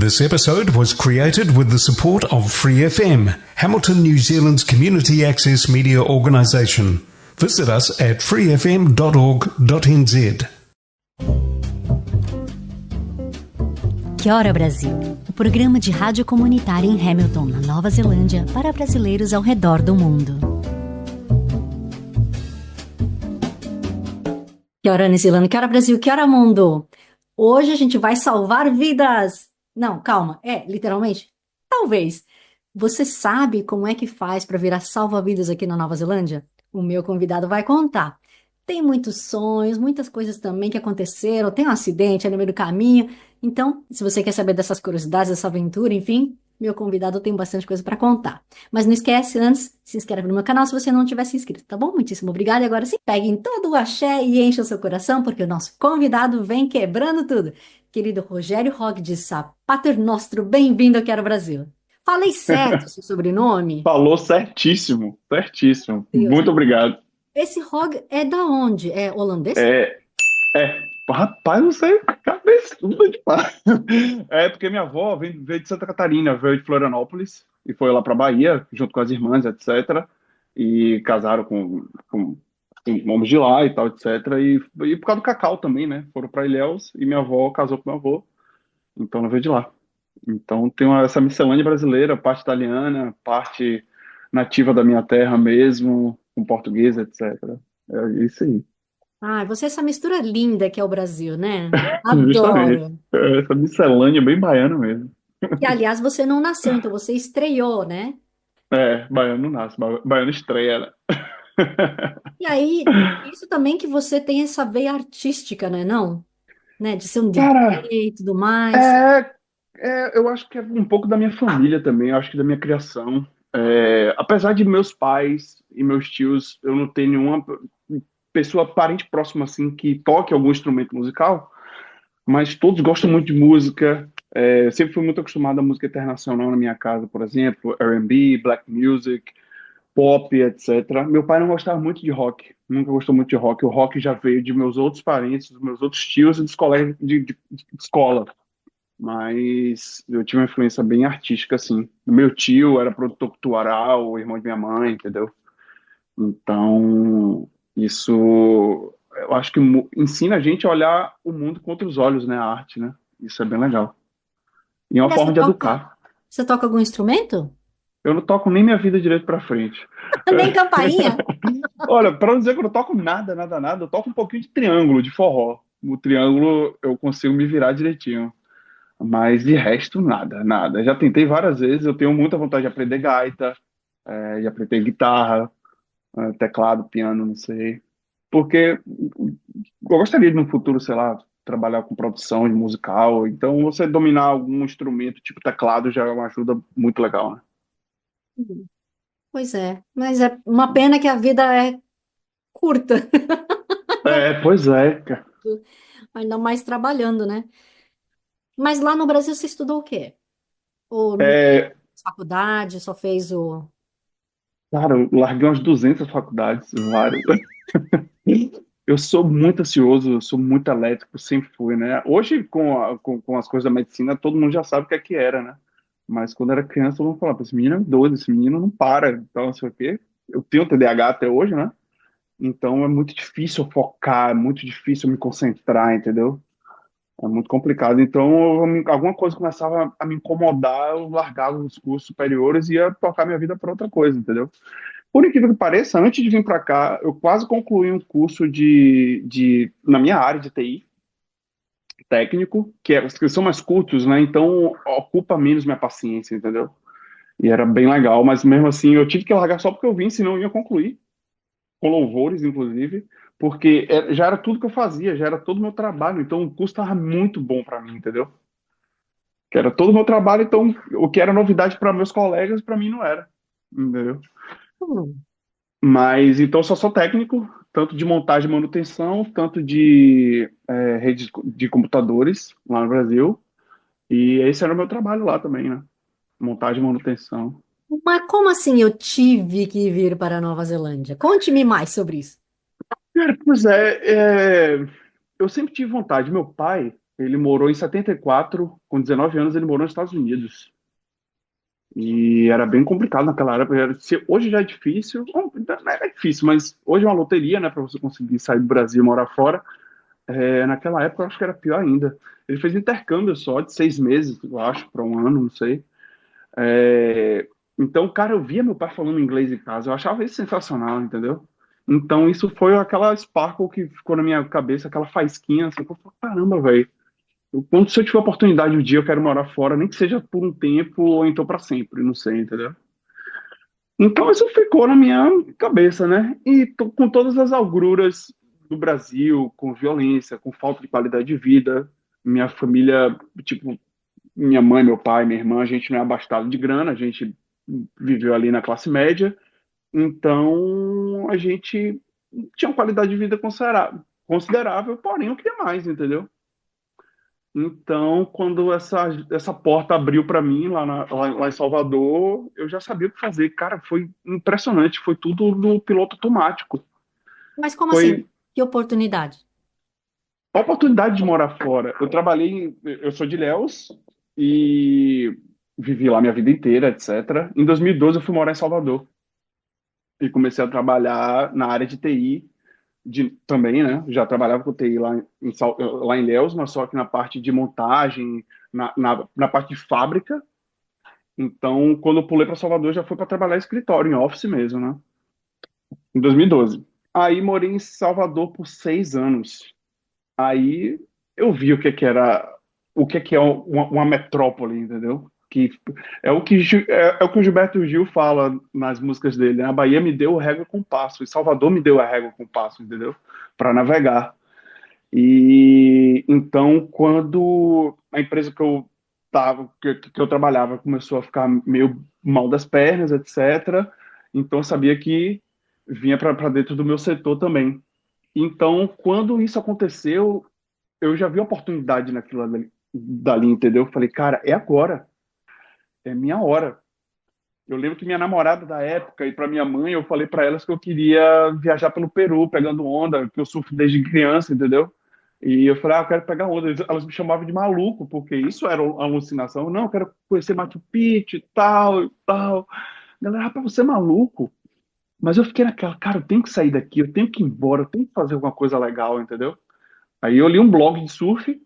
This episode was created with the support of Free FM, Hamilton, New Zealand's community access media organisation. Visit us at freefm.org.nz. Que Hora Brasil, o programa de rádio comunitária em Hamilton, na Nova Zelândia, para brasileiros ao redor do mundo. Que hora, New Zealand, que hora Brasil, que hora mundo? Hoje a gente vai salvar vidas! Não, calma, literalmente? Talvez. Você sabe como é que faz para virar salva-vidas aqui na Nova Zelândia? O meu convidado vai contar. Tem muitos sonhos, muitas coisas também que aconteceram, tem um acidente aí no meio do caminho. Então, se você quer saber dessas curiosidades, dessa aventura, enfim, meu convidado tem bastante coisa para contar. Mas não esquece, antes, se inscreve no meu canal se você não tiver se inscrito, tá bom? Muitíssimo obrigada. E agora sim, pegue em todo o axé e encha o seu coração, porque o nosso convidado vem quebrando tudo. Querido Rogério Hogg de Pater Nostro, bem-vindo ao Quero Brasil. Falei certo o seu sobrenome? Falou certíssimo, certíssimo. Deus, Muito obrigado. Esse Hogg é da onde? É holandês? Rapaz, você é cabeçuda demais. É porque minha avó veio de Santa Catarina, veio de Florianópolis e foi lá para Bahia, junto com as irmãs, etc. E casaram com homens de lá e tal, etc. E por causa do cacau também, né? Foram para Ilhéus e minha avó casou com meu avô, então ela veio de lá. Então tem essa miscelânea brasileira, parte italiana, parte nativa da minha terra mesmo, com português, etc. É isso aí. Ah, você é essa mistura linda que é o Brasil, né? Justamente. Adoro. Essa miscelânea bem baiana mesmo. E, aliás, você não nasceu, então você estreou, né? Baiano nasce, baiano estreia, né? E aí, isso também que você tem essa veia artística, né? Não? Né? De ser um DJ Cara, e tudo mais. é, eu acho que é um pouco da minha família também, eu acho que da minha criação. Apesar de meus pais e meus tios, eu não tenho nenhuma pessoa parente próxima assim que toque algum instrumento musical, mas todos gostam muito de música. Eu sempre fui muito acostumado à música internacional na minha casa, por exemplo, R&B, black music, pop, etc. Meu pai não gostava muito de rock, nunca gostou muito de rock. O rock já veio de meus outros parentes, dos meus outros tios e dos colegas de escola. Mas eu tive uma influência bem artística, assim. Meu tio era produtor cultural, o irmão de minha mãe, entendeu? Então, isso eu acho que ensina a gente a olhar o mundo com outros olhos, né? A arte, né? Isso é bem legal. E é uma Aliás, forma de educar. você toca algum instrumento? Eu não toco nem minha vida direito pra frente. Nem campainha? Olha, para não dizer que eu não toco nada, nada, nada, eu toco um pouquinho de triângulo, de forró. O triângulo eu consigo me virar direitinho. Mas de resto, nada, nada. Já tentei várias vezes, eu tenho muita vontade de aprender gaita, de aprender guitarra, teclado, piano, não sei. Porque eu gostaria de, no futuro, sei lá, trabalhar com produção de musical. Então, você dominar algum instrumento, tipo teclado, já é uma ajuda muito legal, né? Pois é, mas é uma pena que a vida é curta, Pois é, cara. ainda mais trabalhando, né? Mas lá no Brasil você estudou o quê? Ou não É, fez faculdade, só fez o... Cara, eu larguei umas 200 faculdades, várias. Eu sou muito ansioso, eu sou muito elétrico, sempre fui, né? Hoje, com as coisas da medicina, todo mundo já sabe o que era, né? Mas quando era criança, todo mundo falava, esse menino é doido, esse menino não para. Então, não sei o quê. Eu tenho TDAH até hoje, né? Então, é muito difícil eu focar, é muito difícil eu me concentrar, entendeu? É muito complicado. Então, alguma coisa começava a me incomodar, eu largava os cursos superiores e ia tocar minha vida para outra coisa, entendeu? Por incrível que pareça, antes de vir para cá, eu quase concluí um curso na minha área de TI, técnico, que são mais curtos, né? Então, ocupa menos minha paciência, entendeu? E era bem legal, mas mesmo assim, eu tive que largar só porque eu vim, senão eu ia concluir, com louvores, inclusive, porque já era tudo que eu fazia, já era todo o meu trabalho, então o curso estava muito bom para mim, entendeu? Que era todo o meu trabalho, então o que era novidade para meus colegas, para mim não era, entendeu? Hum. Mas então só sou técnico, tanto de montagem e manutenção, tanto de rede de computadores lá no Brasil. E esse era o meu trabalho lá também, né? Montagem e manutenção. Mas como assim eu tive que vir para a Nova Zelândia? Conte-me mais sobre isso. Cara, pois eu sempre tive vontade. Meu pai, Ele morou em 74, com 19 anos ele morou nos Estados Unidos. E era bem complicado naquela época. Hoje já é difícil, bom, não é difícil, mas hoje é uma loteria, né, para você conseguir sair do Brasil e morar fora. Naquela época eu acho que era pior ainda. Ele fez intercâmbio só de 6 meses, eu acho, para um ano, não sei. É, então, cara, eu via meu pai falando inglês em casa, eu achava isso sensacional, entendeu? Então, isso foi aquela sparkle que ficou na minha cabeça, aquela faísquinha, assim, que eu falei, caramba, velho. Quando se eu tiver oportunidade um dia, eu quero morar fora, nem que seja por um tempo ou então para sempre, não sei, entendeu? Então isso ficou na minha cabeça, né? E com todas as agruras do Brasil, com violência, com falta de qualidade de vida, minha família, tipo, minha mãe, meu pai, minha irmã, a gente não é abastado de grana, a gente viveu ali na classe média, então a gente tinha uma qualidade de vida considerável, porém não queria mais, entendeu? Então, quando essa porta abriu para mim lá em Salvador, eu já sabia o que fazer. Cara, foi impressionante, foi tudo no piloto automático. Mas como assim? Foi Que oportunidade? a oportunidade de morar fora. Eu sou de Ilhéus e vivi lá minha vida inteira, etc. Em 2012 eu fui morar em Salvador e comecei a trabalhar na área de TI também, né? Já trabalhava com TI lá em Ilhéus, mas só que na parte de montagem, na parte de fábrica. Então, quando eu pulei para Salvador, já foi para trabalhar em escritório, em office mesmo, né? Em 2012. Aí morei em Salvador por 6 anos. Aí eu vi o que é uma metrópole, entendeu? Que é o que o Gilberto Gil fala nas músicas dele, né? A Bahia me deu o régua com passo, e Salvador me deu a régua com passo, entendeu? Para navegar. E então, quando a empresa que eu trabalhava começou a ficar meio mal das pernas, etc., então eu sabia que vinha para dentro do meu setor também. Então, quando isso aconteceu, eu já vi oportunidade naquilo dali, entendeu? Eu falei, cara, é agora, é minha hora. Eu lembro que minha namorada da época e para minha mãe, eu falei para elas que eu queria viajar pelo Peru, pegando onda, que eu surfo desde criança, entendeu? E eu falei, eu quero pegar onda. Elas me chamavam de maluco, porque isso era uma alucinação. Não, eu quero conhecer Machu Picchu e tal, e tal. Galera, rapaz, você é maluco? Mas eu fiquei naquela, cara, eu tenho que sair daqui, eu tenho que ir embora, eu tenho que fazer alguma coisa legal, entendeu? Aí eu li um blog de surf,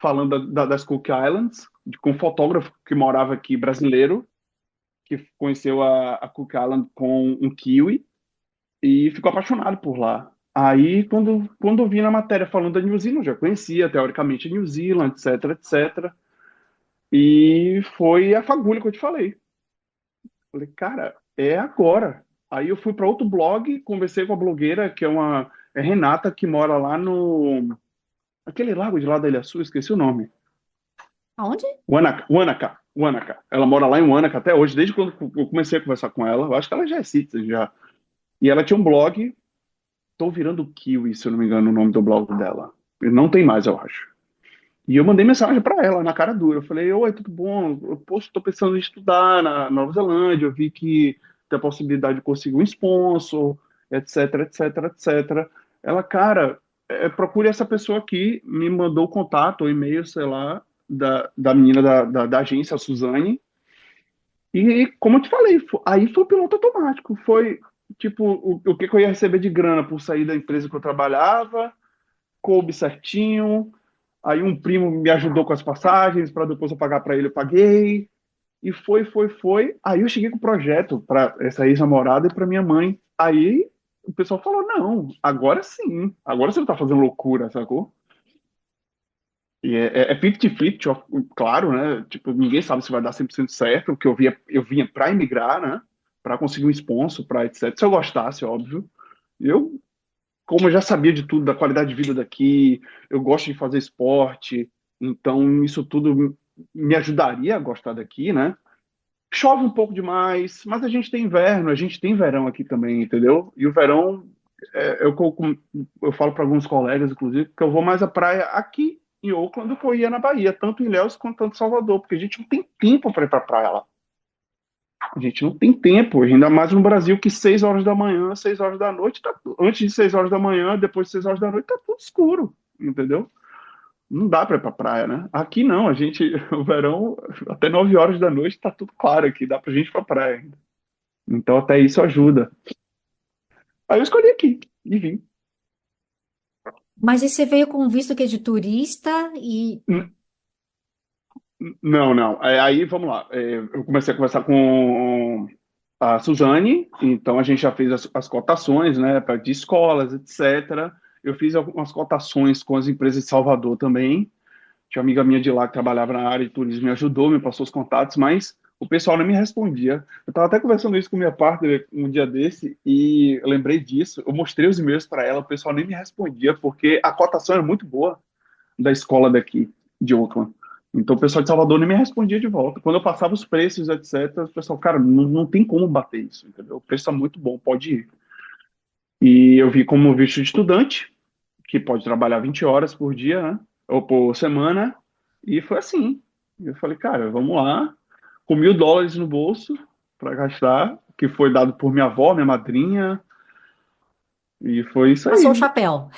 falando das Cook Islands, com um fotógrafo que morava aqui, brasileiro, que conheceu a Cook Island com um kiwi e ficou apaixonado por lá. Aí, quando eu vi na matéria falando da New Zealand, eu já conhecia teoricamente a New Zealand, etc, etc. E foi a fagulha que eu te falei. Falei, cara, é agora. Aí eu fui para outro blog, conversei com a blogueira, que é Renata, que mora lá no aquele lago de lá da Ilha Sul, esqueci o nome. Aonde? Wanaka. Ela mora lá em Wanaka até hoje, desde quando eu comecei a conversar com ela. Eu acho que ela já é citizen já. E ela tinha um blog, Tô Virando Kiwi, se eu não me engano, o nome do blog dela. Não tem mais, eu acho. E eu mandei mensagem para ela, na cara dura. Eu falei, oi, tudo bom? Poxa, tô pensando em estudar na Nova Zelândia. Eu vi que tem a possibilidade de conseguir um sponsor, etc, etc, etc. Ela, cara, procure essa pessoa aqui. Me mandou o contato, o e-mail, sei lá, da menina da agência, a Suzane. E, como eu te falei, aí foi o piloto automático. Foi, tipo, o que eu ia receber de grana por sair da empresa que eu trabalhava, coube certinho. Aí um primo me ajudou com as passagens, para depois eu pagar para ele, eu paguei. E foi. Aí eu cheguei com o projeto para essa ex-namorada e para minha mãe. Aí o pessoal falou: não, agora sim, agora você não tá fazendo loucura, sacou? E é 50-50, ó, claro, né? Tipo, ninguém sabe se vai dar 100% certo, porque eu vinha para emigrar, né? Para conseguir um sponsor, para etc. Se eu gostasse, óbvio. Eu, como eu já sabia de tudo, da qualidade de vida daqui, eu gosto de fazer esporte, então isso tudo me ajudaria a gostar daqui, né? Chove um pouco demais, mas a gente tem inverno, a gente tem verão aqui também, entendeu? E o verão, eu falo para alguns colegas, inclusive, que eu vou mais à praia aqui em Oakland do que eu ia na Bahia, tanto em Ilhéus quanto em Salvador, porque a gente não tem tempo para ir para praia lá. A gente não tem tempo, ainda mais no Brasil, que 6 horas da manhã, 6 horas da noite, antes de 6 horas da manhã, depois de 6 horas da noite, tá tudo escuro, entendeu? Não dá para ir pra praia, né? Aqui não, a gente, o verão, até 9 horas da noite tá tudo claro aqui, dá pra gente ir pra praia ainda. Então até isso ajuda. Aí eu escolhi aqui e vim. Mas aí você veio com visto que é de turista e. Não, não. Aí vamos lá. Eu comecei a conversar com a Suzane, então a gente já fez as cotações, né, de escolas, etc. Eu fiz algumas cotações com as empresas de Salvador também. Tinha uma amiga minha de lá que trabalhava na área de turismo, me ajudou, me passou os contatos, mas o pessoal não me respondia. Eu estava até conversando isso com minha partner um dia desse e eu lembrei disso. Eu mostrei os e-mails para ela, o pessoal nem me respondia porque a cotação era muito boa da escola daqui, de Oakland. Então o pessoal de Salvador nem me respondia de volta. Quando eu passava os preços, etc., o pessoal, cara, não tem como bater isso, entendeu? O preço é muito bom, pode ir. E eu vi como visto de estudante, que pode trabalhar 20 horas por dia, né? Ou por semana, e foi assim. Eu falei, cara, vamos lá, com US$ 1.000 no bolso para gastar, que foi dado por minha avó, minha madrinha, e foi isso Passou o aí. chapéu.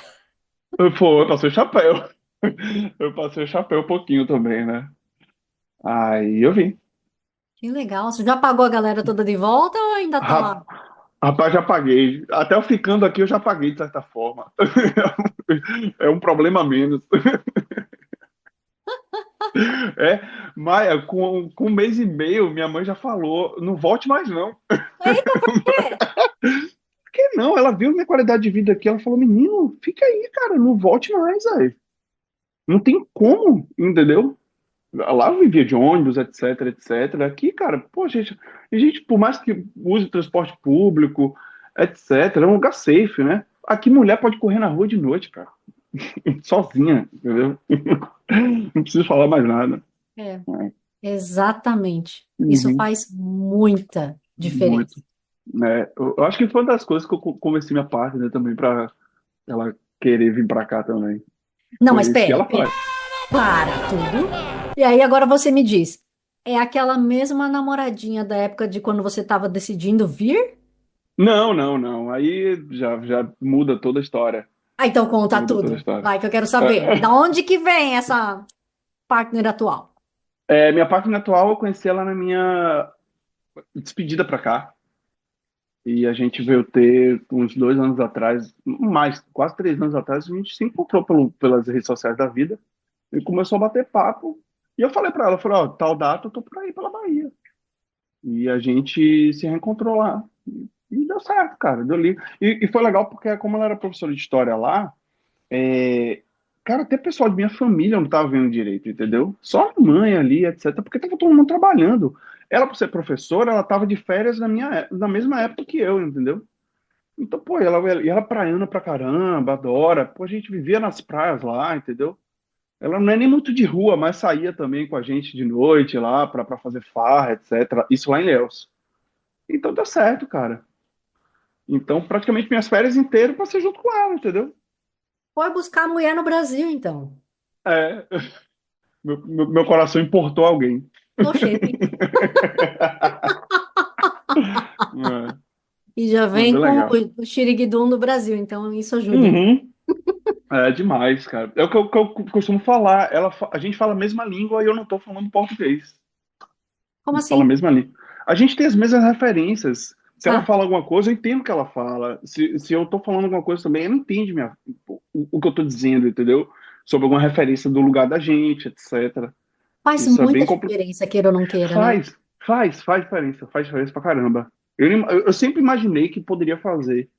Eu passei o chapéu. Eu passei o chapéu um pouquinho também, né? Aí eu vim. Que legal. Você já pagou a galera toda de volta ou ainda Ra- tá. Rapaz, já paguei. Até eu ficando aqui, eu já paguei, de certa forma. É um problema a menos. É, Maia, com 1 mês e meio, minha mãe já falou: não volte mais, não. Eita, por quê? Por que não? Ela viu minha qualidade de vida aqui. Ela falou: menino, fica aí, cara, não volte mais, aí. Não tem como, entendeu? Lá eu vivia de ônibus, etc, etc. Aqui, cara, pô, gente, por mais que use transporte público, etc, é um lugar safe, né? Aqui mulher pode correr na rua de noite, cara, sozinha, entendeu? Não preciso falar mais nada. É, É, exatamente. Isso uhum, faz muita diferença. muito. Eu acho que foi uma das coisas que eu convenci minha partner também pra ela querer vir pra cá também. Não, Foi mas isso que pera, ela pera. faz. Para tudo. E aí agora você me diz, é aquela mesma namoradinha da época de quando você estava decidindo vir? Não, não, não. Aí já muda toda a história. Ah, então conta Muda toda a tudo. história. Vai, que eu quero saber. Da onde que vem essa partner atual? Minha partner atual, eu conheci ela na minha despedida pra cá. E a gente veio ter uns 2 anos atrás, mais, quase 3 anos atrás, a gente se encontrou pelas redes sociais da vida e começou a bater papo. E eu falei pra ela, eu falei, ó, tal data eu tô por aí pela Bahia. E a gente se reencontrou lá. E deu certo, cara. Deu li. E foi legal porque, como ela era professora de história lá, é, cara, até pessoal de minha família não tava vendo direito, entendeu? Só a mãe ali, etc. Porque tava todo mundo trabalhando. Ela, por ser professora, ela tava de férias na mesma época que eu, entendeu? Então, pô, ela praiana pra caramba, adora. Pô, a gente vivia nas praias lá, entendeu? Ela não é nem muito de rua, mas saía também com a gente de noite lá pra fazer farra, etc. Isso lá em Ilhéus. Então deu certo, cara. Então, praticamente minhas férias inteiras eu passei junto com ela, entendeu? Foi buscar a mulher no Brasil, então. É, meu coração importou alguém. Oxente. É, E já mas vem é com legal. o xiriguidum do Brasil, então isso ajuda. Uhum. É demais, cara. É o que eu costumo falar. A gente fala a mesma língua e eu não tô falando português. A Como gente fala a assim? mesma língua. A gente tem as mesmas referências. Se ela Ah, fala alguma coisa, eu entendo o que ela fala. Se eu tô falando alguma coisa também, ela entende o que eu tô dizendo, entendeu? Sobre alguma referência do lugar da gente, etc. faz Isso é bem muita complicado. diferença, queira ou não queira, né? Faz diferença pra caramba. Eu sempre imaginei que poderia fazer,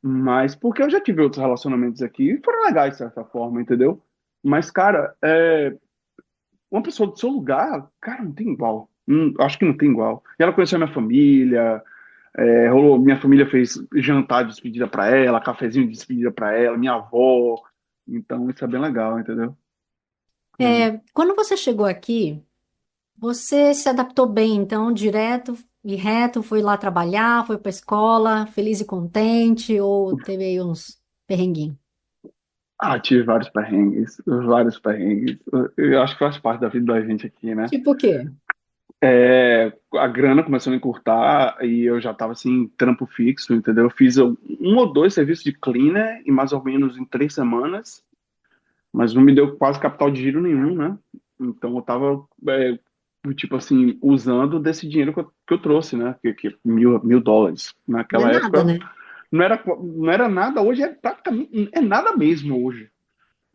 mas porque eu já tive outros relacionamentos aqui e foram legais de certa forma, entendeu? Mas, cara, uma pessoa do seu lugar, cara, não tem igual. Acho que não tem igual. E ela conheceu a minha família, minha família fez jantar de despedida pra ela, cafezinho de despedida pra ela, minha avó. Então, isso é bem legal, entendeu? É. É, quando você chegou aqui, você se adaptou bem, então, direto e reto, foi lá trabalhar, foi para escola, feliz e contente, ou teve aí uns perrenguinhos? Ah, tive vários perrengues, vários perrengues. Eu acho que faz parte da vida da gente aqui, né? Tipo o quê? A grana começou a encurtar e eu já tava assim, trampo fixo, entendeu? Eu fiz um ou dois serviços de cleaner em mais ou menos em 3 semanas. mas não me deu quase capital de giro nenhum, né? Então eu tava, tipo assim, usando desse dinheiro que eu trouxe, né? Que mil dólares. Não é Naquela nada, época né? não era nada, hoje é praticamente, é nada mesmo hoje.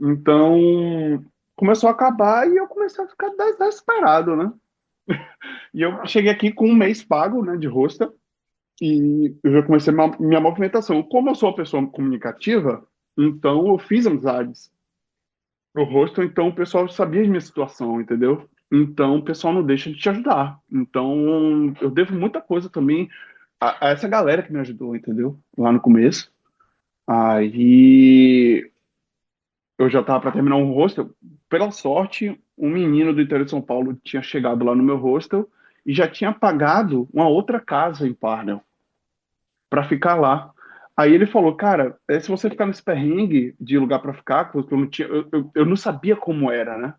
Então começou a acabar e eu comecei a ficar desesperado, né? E eu cheguei aqui com um mês pago, né, de hostel, e eu já comecei minha movimentação. Como eu sou uma pessoa comunicativa, então eu fiz amizades pro hostel, então o pessoal sabia de minha situação, entendeu? Então o pessoal não deixa de te ajudar. Então eu devo muita coisa também a essa galera que me ajudou, entendeu? Lá no começo. Aí eu já estava para terminar um hostel. Pela sorte, um menino do interior de São Paulo tinha chegado lá no meu hostel e já tinha pagado uma outra casa em Parnell para ficar lá. Aí ele falou, cara, se você ficar nesse perrengue de lugar para ficar, porque eu não tinha, eu não sabia como era, né?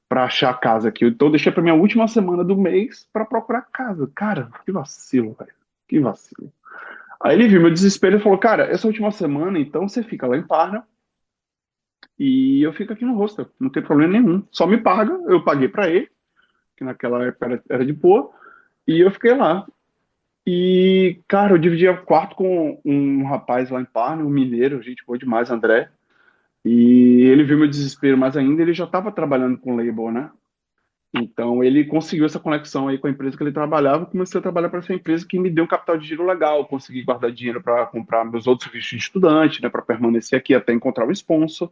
Para achar a casa aqui. Então eu deixei para minha última semana do mês para procurar casa. Cara, que vacilo, velho. Que vacilo. Aí ele viu meu desespero e falou, cara, essa última semana, então você fica lá em Parnell e eu fico aqui no hostel. Não tem problema nenhum. Só me paga. Eu paguei para ele, que naquela época era de boa, e eu fiquei lá. E, cara, eu dividia quarto com um rapaz lá em Parma, um mineiro, gente boa demais, André. E ele viu meu desespero, mas ainda ele já estava trabalhando com label, né? Então ele conseguiu essa conexão aí com a empresa que ele trabalhava. E comecei a trabalhar para essa empresa que me deu um capital de giro legal. Consegui guardar dinheiro para comprar meus outros vistos de estudante, né? Para permanecer aqui até encontrar um sponsor.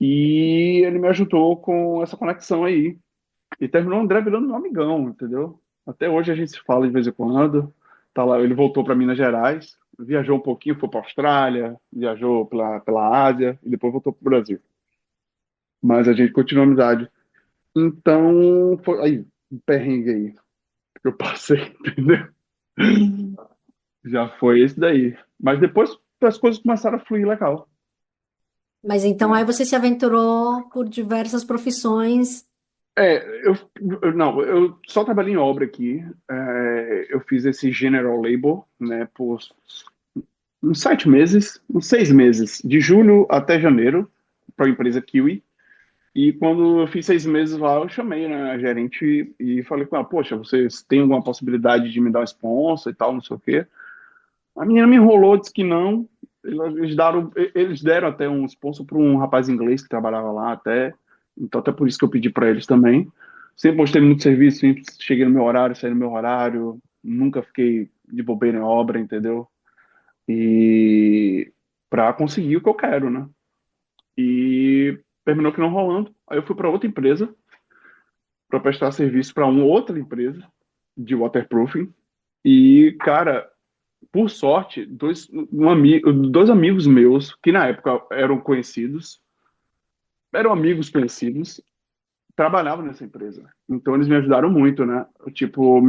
E ele me ajudou com essa conexão aí. E terminou o André virando um amigão, entendeu? Até hoje a gente se fala de vez em quando. Tá lá, ele voltou para Minas Gerais, viajou um pouquinho, foi para Austrália, viajou pela Ásia e depois voltou para o Brasil. Mas a gente continua a amizade. Então, foi aí, um perrengue aí que eu passei, entendeu? Já foi esse daí. Mas depois as coisas começaram a fluir legal, Mas então aí né? você se aventurou por diversas profissões. Não, eu só trabalhei em obra aqui. Eu fiz esse General Labor, né, por uns 7 meses, uns 6 meses, de julho até janeiro, para a empresa Kiwi. E quando eu fiz 6 meses lá, eu chamei, né, a gerente e falei com ela, poxa, vocês têm alguma possibilidade de me dar um sponsor e tal, não sei o quê. A menina me enrolou, disse que não. Eles deram até um sponsor para um rapaz inglês que trabalhava lá até. Então até por isso que eu pedi para eles também. Sempre mostrei muito serviço, sempre cheguei no meu horário, saí no meu horário, nunca fiquei de bobeira em obra, entendeu? E para conseguir o que eu quero, né? E terminou que não rolando. Aí eu fui para outra empresa para prestar serviço para uma outra empresa de waterproofing. E, cara, por sorte, dois amigos meus, que na época eram amigos conhecidos, trabalhavam nessa empresa. Então eles me ajudaram muito, né? Tipo,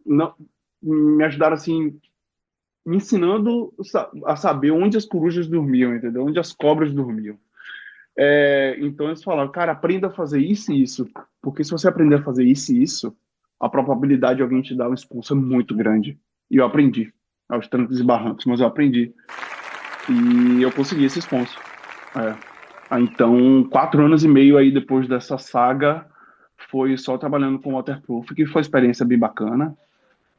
não, me ajudaram assim, me ensinando a saber onde as corujas dormiam, entendeu? Onde as cobras dormiam. Então eles falaram, cara, aprenda a fazer isso e isso, porque se você aprender a fazer isso e isso, a probabilidade de alguém te dar um expulso é muito grande. E eu aprendi, aos trancos e barrancos, mas eu aprendi. E eu consegui esse sponsor. É. Então, 4 anos e meio aí depois dessa saga, foi só trabalhando com waterproof, que foi uma experiência bem bacana,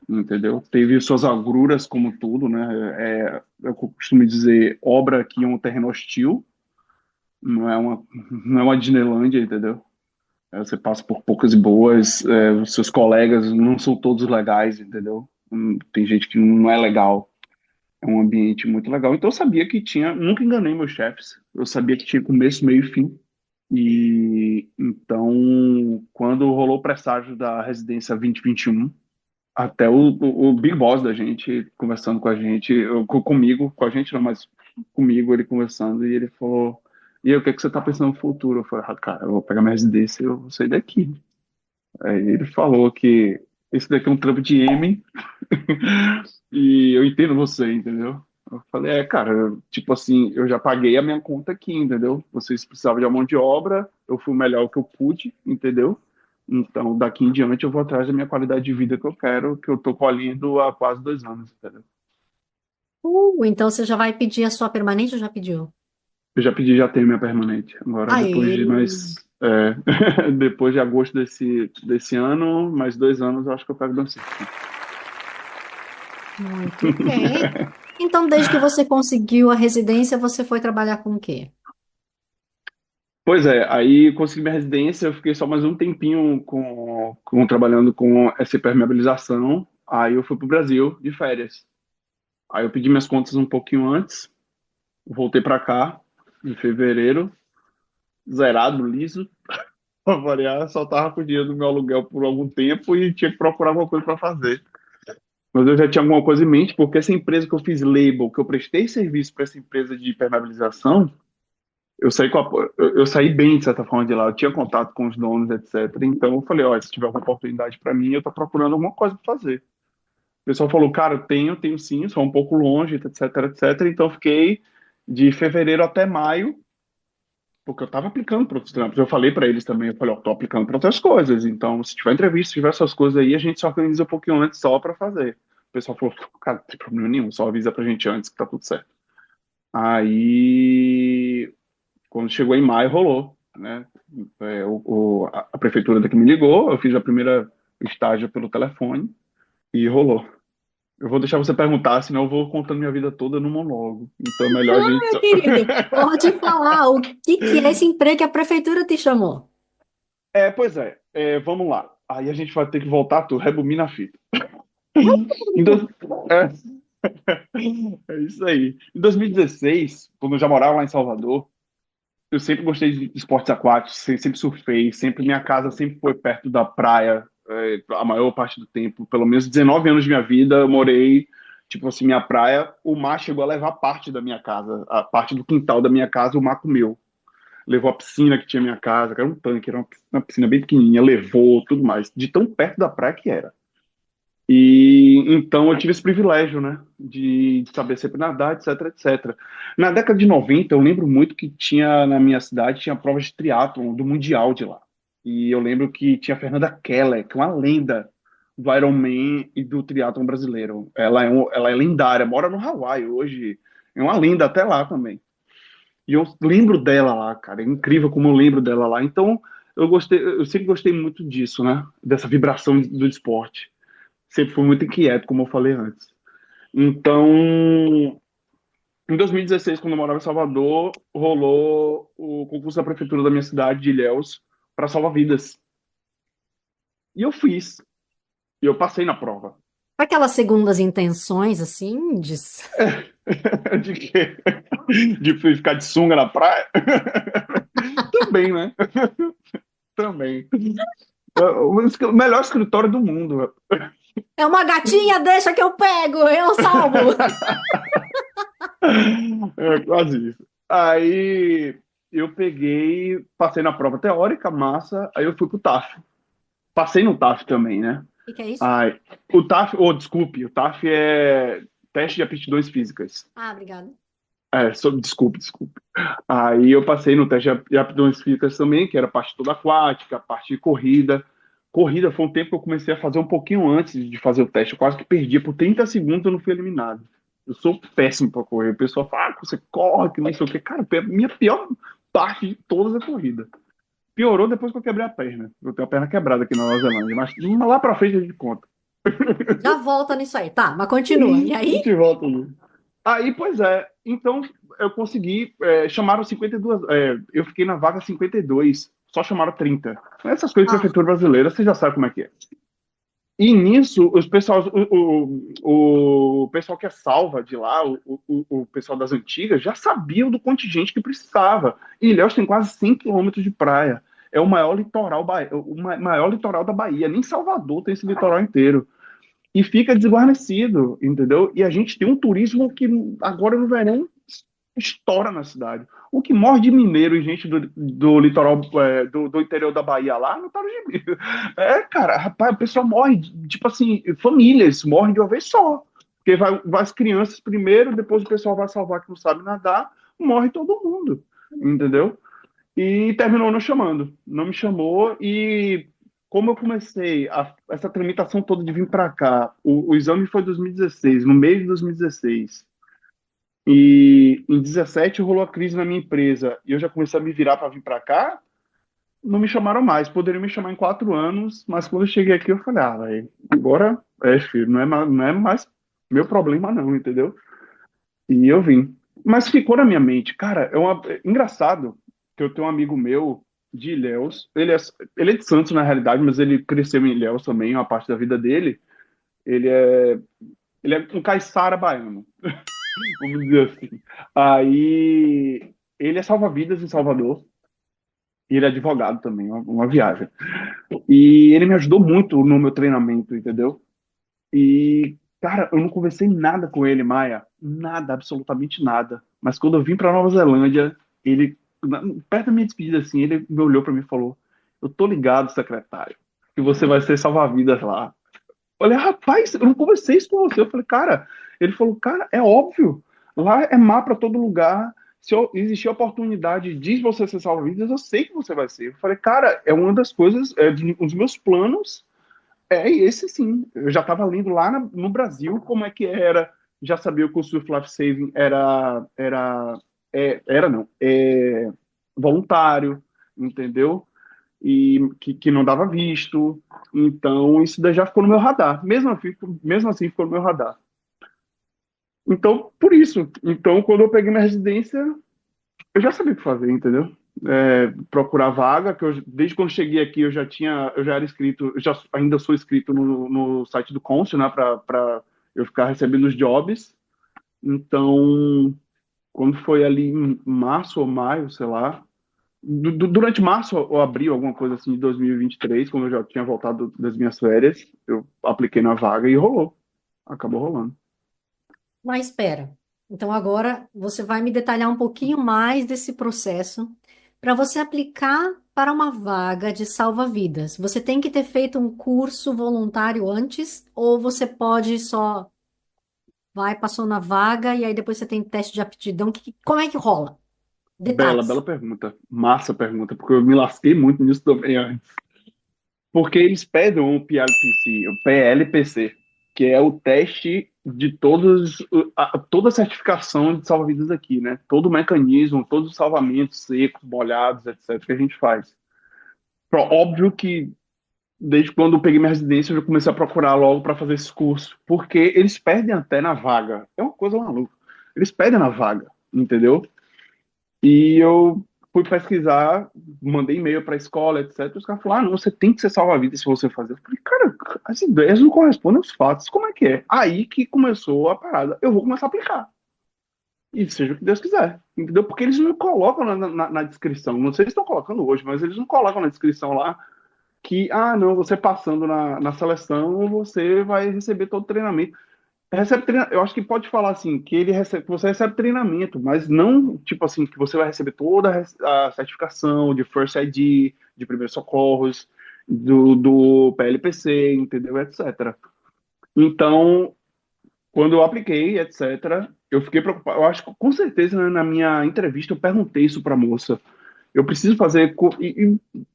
entendeu? Teve suas agruras, como tudo, né? Eu costumo dizer, obra aqui é um terreno hostil, não é uma Disneylândia, entendeu? Você passa por poucas e boas, os seus colegas não são todos legais, entendeu? Tem gente que não é legal. É um ambiente muito legal. Então eu sabia que tinha, nunca enganei meus chefes. Eu sabia que tinha começo, meio e fim. E então, quando rolou o presságio da residência 2021, até o Big Boss da gente conversando com a gente, comigo, com a gente não, mas comigo, ele conversando, e ele falou: E aí, o que é que você tá pensando no futuro? Eu falei: cara, eu vou pegar minha residência e eu vou sair daqui. Aí ele falou que esse daqui é um trampo de M e eu entendo você, entendeu? Eu falei, cara, tipo assim, eu já paguei a minha conta aqui, entendeu? Vocês precisavam de uma mão de obra, eu fui o melhor que eu pude, entendeu? Então, daqui em diante, eu vou atrás da minha qualidade de vida que eu quero, que eu tô colhendo há quase 2 anos, entendeu? Então você já vai pedir a sua permanente ou já pediu? Eu já pedi, já tenho minha permanente. Agora, depois de Aê, mais. Depois de agosto desse ano, mais 2 anos, eu acho que eu pego meu sim. muito bem. Então, desde que você conseguiu a residência, você foi trabalhar com o quê? Pois é, aí consegui minha residência, eu fiquei só mais um tempinho trabalhando com essa impermeabilização. Aí eu fui pro Brasil de férias. Aí eu pedi minhas contas um pouquinho antes, voltei para cá em fevereiro, zerado, liso, pra variar, só tava com o dinheiro do meu aluguel por algum tempo e tinha que procurar alguma coisa para fazer. Mas eu já tinha alguma coisa em mente, porque essa empresa que eu fiz label, que eu prestei serviço para essa empresa de impermeabilização, eu saí bem, de certa forma, de lá. Eu tinha contato com os donos, etc. Então eu falei, olha, se tiver alguma oportunidade para mim, eu tô procurando alguma coisa para fazer. O pessoal falou, cara, eu tenho sim, só um pouco longe, etc, etc. Então eu fiquei de fevereiro até maio, porque eu tava aplicando para outros trampos. Eu falei para eles também, eu falei, ó, tô aplicando para outras coisas. Então, se tiver entrevista, se tiver essas coisas aí, a gente se organiza um pouquinho antes só para fazer. O pessoal falou, cara, não tem problema nenhum, só avisa pra gente antes que tá tudo certo. Aí, quando chegou em maio, rolou, né? A prefeitura daqui me ligou, eu fiz a primeira estágio pelo telefone e rolou. Eu vou deixar você perguntar, senão eu vou contando minha vida toda no monólogo. Então é melhor a Não, gente. meu querido, pode falar o que que é esse emprego que a prefeitura te chamou? Pois vamos lá. Aí a gente vai ter que voltar, tu rebobina a fita. Em dois- é, é isso aí. Em 2016, quando eu já morava lá em Salvador, eu sempre gostei de esportes aquáticos, sempre surfei, sempre minha casa sempre foi perto da praia, a maior parte do tempo, pelo menos 19 anos de minha vida, eu morei, tipo assim, minha praia, o mar chegou a levar parte da minha casa, a parte do quintal da minha casa, o mar comeu. Levou a piscina que tinha minha casa, que era um tanque, era uma piscina bem pequenininha, levou tudo mais, de tão perto da praia que era. E então eu tive esse privilégio, né, de saber sempre nadar, etc, etc. Na década de 90, eu lembro muito que tinha na minha cidade tinha provas de triatlon do mundial de lá. E eu lembro que tinha a Fernanda Keller, que é uma lenda do Ironman e do triatlon brasileiro. Ela é lendária, mora no Hawaii hoje, é uma lenda até lá também. E eu lembro dela lá, cara, é incrível como eu lembro dela lá. Então eu sempre gostei muito disso, né, dessa vibração do esporte. Sempre fui muito inquieto, como eu falei antes. Então, em 2016, quando eu morava em Salvador, rolou o concurso da prefeitura da minha cidade, de Ilhéus, para salvar-vidas. E eu fiz. E eu passei na prova. Aquelas segundas intenções, assim, de... De quê? De ficar de sunga na praia? Também, né? Também. O melhor escritório do mundo. É uma gatinha, deixa que eu pego, eu salvo. É quase isso. Aí eu peguei, passei na prova teórica, massa, aí eu fui pro TAF. Passei no TAF também, né? O que que é isso? Aí, o TAF, desculpe, o TAF é teste de aptidões físicas. Ah, obrigada. Desculpe. Aí eu passei no teste de aptidões físicas também, que era parte toda aquática, parte de corrida. Corrida foi um tempo que eu comecei a fazer um pouquinho antes de fazer o teste. Eu quase que perdia. Por 30 segundos eu não fui eliminado. Eu sou péssimo para correr. O pessoal fala, você corre, que não sei o quê. Cara, minha pior parte de todas é a corrida. Piorou depois que eu quebrei a perna. Eu tenho a perna quebrada aqui na Nova Zelândia. Mas lá pra frente a gente conta. Já volta nisso aí. Tá, mas continua. E A aí? gente volta ali. Aí, pois é. Então, eu consegui. Chamaram 52. Eu fiquei na vaga 52. Só chamaram 30. Essas coisas de Ah, prefeitura brasileira, você já sabe como é que é. E nisso, o pessoal que é salva de lá, o pessoal das antigas, já sabiam do contingente que precisava. E Ilhéus tem quase 100 quilômetros de praia. É o maior litoral, maior litoral da Bahia. Nem Salvador tem esse litoral inteiro. E fica desguarnecido, entendeu? E a gente tem um turismo que agora no verão estoura na cidade. O que morre de mineiro e gente do litoral, do interior da Bahia lá, não tá no gibi. Cara, rapaz, o pessoal morre, tipo assim, famílias morrem de uma vez só. Porque vai as crianças primeiro, depois o pessoal vai salvar que não sabe nadar, morre todo mundo, entendeu? E terminou não chamando. Não me chamou e como eu comecei essa tramitação toda de vir para cá, o exame foi em 2016, no mês de 2016. E em 17 rolou a crise na minha empresa e eu já comecei a me virar para vir para cá, não me chamaram mais. Poderiam me chamar em 4 anos, mas quando eu cheguei aqui eu falei, ah, velho, agora filho, não é mais meu problema não, entendeu? E eu vim. Mas ficou na minha mente, cara, é engraçado que eu tenho um amigo meu de Ilhéus, ele é de Santos na realidade, mas ele cresceu em Ilhéus também, uma parte da vida dele. Ele é, ele é um caiçara baiano, vamos dizer assim. Aí ele é salva-vidas em Salvador e ele é advogado também, uma viagem. E ele me ajudou muito no meu treinamento, entendeu? E, cara, eu não conversei nada com ele, Maia. Nada, absolutamente nada. Mas quando eu vim pra Nova Zelândia, ele, perto da minha despedida, assim, ele me olhou pra mim e falou: Eu tô ligado, secretário, que você vai ser salva-vidas lá. Olha, rapaz, eu não conversei isso com você. Eu falei, cara, ele falou, cara, é óbvio. Lá é mar pra todo lugar. Se existir oportunidade de você ser salva-vidas, eu sei que você vai ser. Eu falei, cara, é uma das coisas, um dos meus planos esse sim. Eu já estava lendo lá no Brasil como é que era, já sabia que o Surf Life Saving era não, voluntário, entendeu? E que não dava visto. Então, isso daí já ficou no meu radar. Mesmo assim ficou no meu radar. Então, por isso. Então, quando eu peguei minha residência, eu já sabia o que fazer, entendeu? Procurar vaga, desde quando cheguei aqui eu já era inscrito, ainda sou inscrito no site do Consul, né, para eu ficar recebendo os jobs. Então, quando foi ali em março ou maio, sei lá, durante março ou abril, alguma coisa assim, de 2023, quando eu já tinha voltado das minhas férias, eu apliquei na vaga e rolou. Acabou rolando. Mas espera. Então agora você vai me detalhar um pouquinho mais desse processo para você aplicar para uma vaga de salva-vidas. Você tem que ter feito um curso voluntário antes ou você pode só vai, passou na vaga e aí depois você tem teste de aptidão? Como é que rola? Bela, Detalhes. bela pergunta. Massa pergunta, porque eu me lasquei muito nisso também antes. Porque eles pedem um PLPC, o PLPC, que é o teste de toda a certificação de salva-vidas aqui, né? Todo o mecanismo, todos os salvamentos secos, molhados, etc., que a gente faz. Óbvio que desde quando eu peguei minha residência, eu já comecei a procurar logo para fazer esse curso, porque eles pedem até na vaga. É uma coisa maluca. Eles pedem na vaga, entendeu? E eu fui pesquisar, mandei e-mail para a escola, etc. Os caras falaram, ah, não, você tem que ser salva-vidas se você fazer. Eu falei, cara, as ideias não correspondem aos fatos, como é que é? Aí que começou a parada. Eu vou começar a aplicar. E seja o que Deus quiser. Entendeu? Porque eles não colocam na descrição. Não sei se estão colocando hoje, mas eles não colocam na descrição lá que, ah, não, você passando na seleção, você vai receber todo o treinamento. Eu acho que pode falar assim, que você recebe treinamento, mas não tipo assim, que você vai receber toda a certificação de First ID, de primeiros socorros, do PLPC, entendeu? Etc. Então, quando eu apliquei, etc., eu fiquei preocupado. Eu acho que com certeza né, na minha entrevista eu perguntei isso para a moça. Eu preciso fazer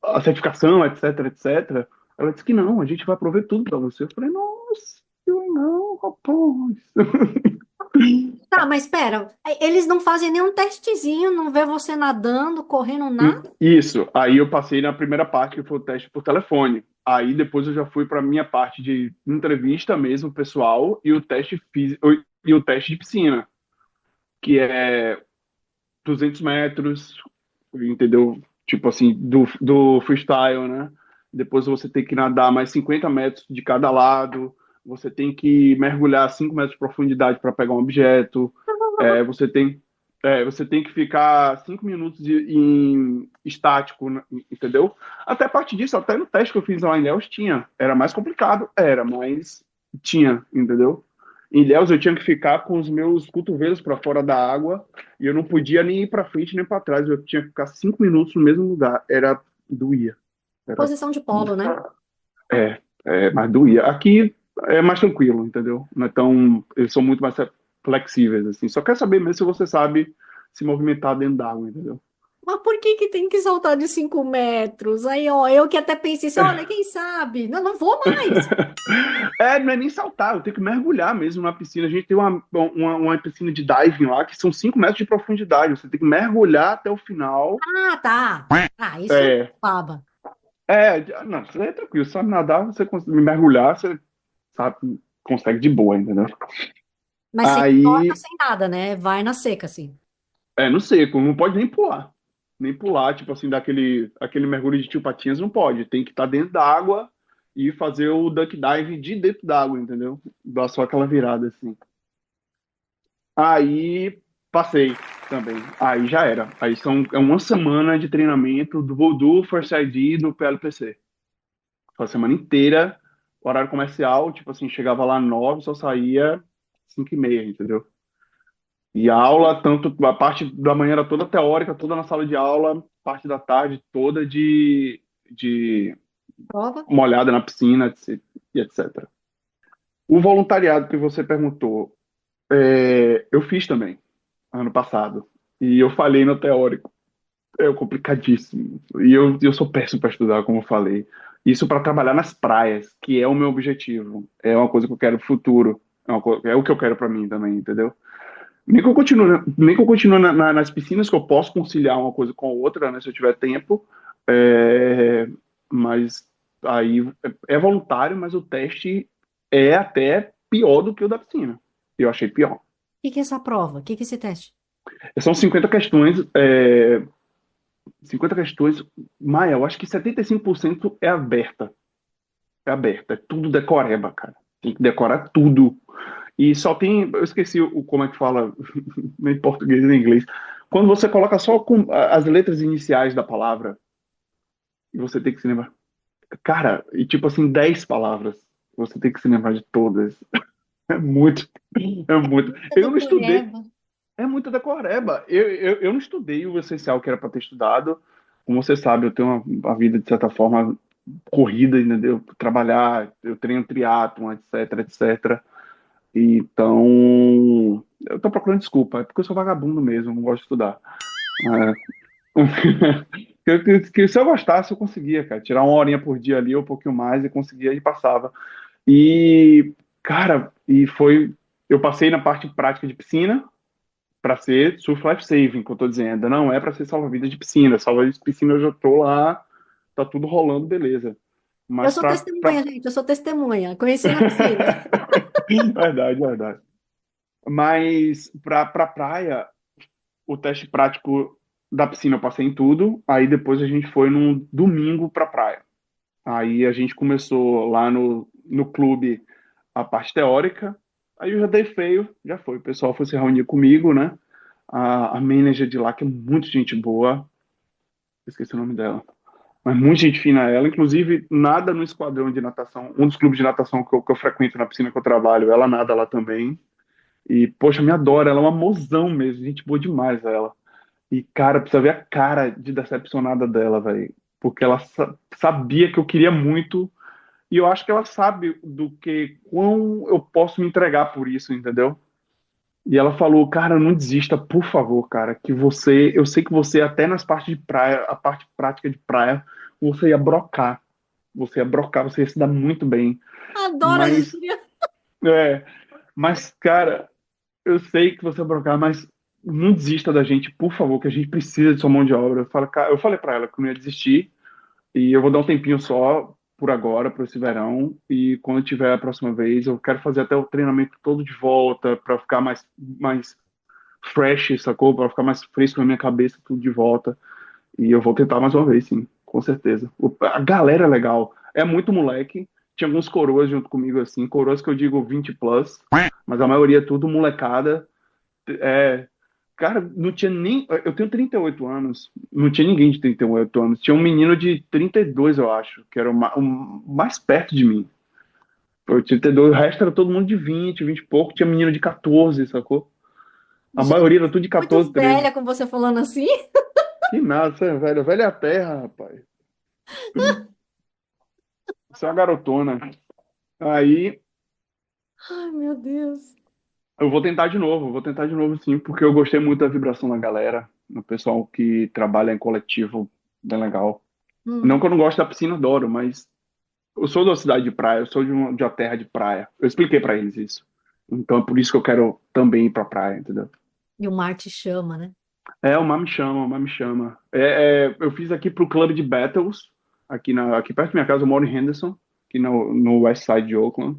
a certificação, etc, etc. Ela disse que não, a gente vai prover tudo para você. Eu falei, nossa, eu não, rapaz. Tá, mas espera, eles não fazem nenhum testezinho, não vê você nadando, correndo, nada? Isso. Aí eu passei na primeira parte, que foi o teste por telefone. Aí depois eu já fui para a minha parte de entrevista mesmo, pessoal, e o teste físico, e o teste de piscina, que é 200 metros, entendeu? Tipo assim, do freestyle, né? Depois você tem que nadar mais 50 metros de cada lado, você tem que mergulhar 5 metros de profundidade para pegar um objeto, é, você tem, você tem que ficar 5 minutos em estático, né? Entendeu? Até a parte disso, até no teste que eu fiz lá em Ilhéus tinha. Era mais complicado, era, mas tinha, entendeu? Em Ilhéus eu tinha que ficar com os meus cotovelos para fora da água e eu não podia nem ir para frente nem para trás. Eu tinha que ficar 5 minutos no mesmo lugar. Era doía. Era, Posição de polo, né? mas doía. Aqui é mais tranquilo, entendeu? Não é tão, eles são muito mais flexíveis assim. Só quer saber mesmo se você sabe se movimentar dentro d'água, entendeu? Mas por que que tem que saltar de 5 metros? Aí, ó, eu que até pensei assim, olha, quem sabe? Não, não vou mais. É, não é nem saltar, eu tenho que mergulhar mesmo na piscina. A gente tem uma piscina de diving lá, que são 5 metros de profundidade. Você tem que mergulhar até o final. Ah, tá. Ah, isso é É, baba. não, isso aí é tranquilo. Sabe nadar, você consegue mergulhar, você sabe, consegue de boa, entendeu? Mas sem corta, Aí, sem nada, né? Vai na seca, assim. no seco, não pode nem pular. Nem pular, tipo assim, aquele mergulho de tio Patinhas, não pode. Tem que estar dentro da água e fazer o duck dive de dentro da água, entendeu? Dar só aquela virada assim. Aí passei também. Aí já era. É uma semana de treinamento do Voodoo, First ID e do PLPC. Foi a semana inteira, horário comercial, tipo assim, chegava lá 9, só saía 5h30, entendeu? E a aula, tanto a parte da manhã era toda teórica, toda na sala de aula, parte da tarde toda de Prova. uma olhada na piscina, e etc. O voluntariado que você perguntou, eu fiz também, ano passado. E eu falhei no teórico. É complicadíssimo. E eu sou péssimo para estudar, como eu falei. Isso para trabalhar nas praias, que é o meu objetivo. É uma coisa que eu quero pro futuro. É o que eu quero para mim também, entendeu? Nem que eu continue nas piscinas, que eu posso conciliar uma coisa com a outra, né, se eu tiver tempo. É, mas aí é voluntário, mas o teste é até pior do que o da piscina. Eu achei pior. O que que é essa prova? O que que é esse teste? São 50 questões, Maia, eu acho que 75% é aberta. É aberta, é tudo decoreba, cara. Tem que decorar tudo. E só tem, eu esqueci como é que fala em português e em inglês. Quando você coloca só as letras iniciais da palavra, e você tem que se lembrar. Cara, e tipo assim, 10 palavras, você tem que se lembrar de todas. É muito, é muito. É Eu do não estudei, Coreba. é muito decoreba. Eu não estudei o essencial que era para ter estudado. Como você sabe, eu tenho uma vida, de certa forma, corrida, entendeu? Trabalhar, eu treino triatlon, etc, etc. Então, eu tô procurando desculpa, é porque eu sou vagabundo mesmo, não gosto de estudar. Que se eu gostasse, eu conseguia, cara, tirar uma horinha por dia ali, ou um pouquinho mais, e conseguia e passava. E, cara, eu passei na parte prática de piscina para ser surf life saving, que eu tô dizendo, não é para ser salva-vidas de piscina, salva-vidas de piscina eu já tô lá, tá tudo rolando, beleza. Eu Mas sou pra... testemunha, gente. Eu sou testemunha. Conheci na piscina. Verdade, verdade. Mas pra praia, o teste prático da piscina eu passei em tudo. Aí depois a gente foi num domingo pra praia. Aí a gente começou lá no clube a parte teórica. Aí eu já dei feio, já foi. O pessoal foi se reunir comigo, né? A manager de lá, que é muito gente boa, esqueci o nome dela, mas muita gente fina ela. Inclusive, nada no esquadrão de natação, um dos clubes de natação que eu frequento na piscina que eu trabalho, ela nada lá também. E, poxa, me adora, ela é uma mozão mesmo, gente boa demais ela. E, cara, precisa ver a cara de decepcionada dela, velho. Porque ela sabia que eu queria muito, e eu acho que ela sabe do que, quão eu posso me entregar por isso, entendeu? E ela falou, cara, não desista, por favor, cara, que eu sei que você, até nas partes de praia, a parte prática de praia, você ia brocar. Você ia brocar, você ia se dar muito bem. Adoro a Mas, gíria. é, mas, cara, eu sei que você vai brocar, mas não desista da gente, por favor, que a gente precisa de sua mão de obra. Eu falei pra ela que eu não ia desistir e eu vou dar um tempinho só por agora, por esse verão, e quando tiver a próxima vez, eu quero fazer até o treinamento todo de volta para ficar mais fresh, sacou? Para ficar mais fresco na minha cabeça, tudo de volta. E eu vou tentar mais uma vez, sim, com certeza. A galera é legal, é muito moleque. Tinha alguns coroas junto comigo, assim, coroas que eu digo 20 plus, mas a maioria é tudo molecada. É, cara, não tinha nem. Eu tenho 38 anos, não tinha ninguém de 38 anos. Tinha um menino de 32, eu acho, que era o mais perto de mim. Eu tinha 32, o resto era todo mundo de 20 e pouco. Tinha menino de 14, sacou? A Gente, maioria era tudo de muito 14, 13. velha com você falando assim. Que nada, você é velho. Velho é a terra, rapaz. Você é uma garotona. Aí Ai, meu Deus. eu vou tentar de novo, sim, porque eu gostei muito da vibração da galera. Um pessoal que trabalha em coletivo, bem legal. Não Hum. que eu não goste da piscina, adoro, mas eu sou da cidade de praia, eu sou de uma terra de praia. Eu expliquei pra eles isso. Então é por isso que eu quero também ir pra praia, entendeu? E o mar te chama, né? É, o mar me chama, o mar me chama. Eu fiz aqui pro Clube de Battles, aqui perto da minha casa, eu moro em Henderson, aqui no West Side de Oakland.